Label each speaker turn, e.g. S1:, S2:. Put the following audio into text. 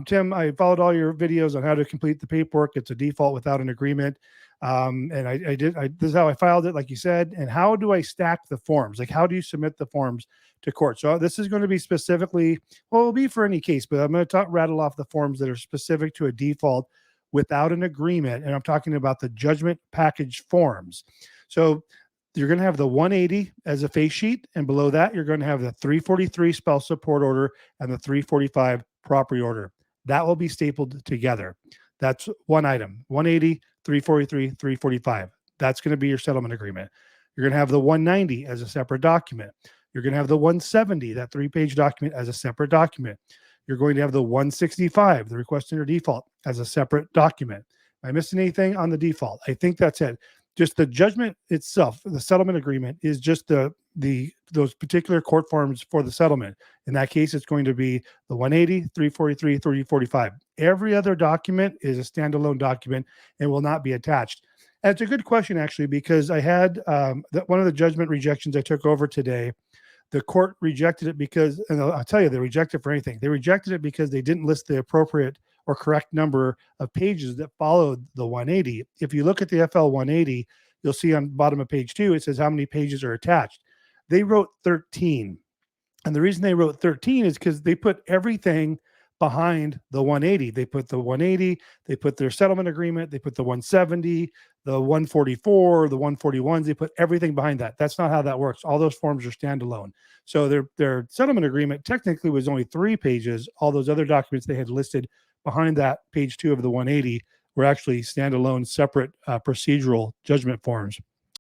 S1: Tim, I followed all your videos on how to complete the paperwork. It's a default without an agreement. And this is how I filed it, like you said. And how do I stack the forms? Like, how do you submit the forms to court? So this is going to be specifically, well, it'll be for any case, but I'm going to rattle off the forms that are specific to a default without an agreement. And I'm talking about the judgment package forms. So you're going to have the 180 as a face sheet. And below that, you're going to have the 343 spouse support order and the 345 property order. That will be stapled together. That's one item, 180, 343, 345. That's going to be your settlement agreement. You're going to have the 190 as a separate document. You're going to have the 170, that 3-page document, as a separate document. You're going to have the 165, the request under default, as a separate document. Am I missing anything on the default? I think that's it. Just the judgment itself, the settlement agreement, is just those particular court forms for the settlement. In that case, it's going to be the 180, 343, 345. Every other document is a standalone document and will not be attached. And it's a good question, actually, because I had one of the judgment rejections I took over today. The court rejected it because, and I'll tell you, they rejected it for anything. They rejected it because they didn't list the appropriate or correct number of pages that followed the 180. If you look at the FL 180, you'll see on the bottom of page 2, it says how many pages are attached. They wrote 13. And the reason they wrote 13 is because they put everything behind the 180. They put the 180, they put their settlement agreement, they put the 170, the 144, the 141s, they put everything behind that. That's not how that works. All those forms are standalone. So their settlement agreement technically was only 3 pages. All those other documents they had listed behind that page 2 of the 180 were actually standalone, separate procedural judgment forms.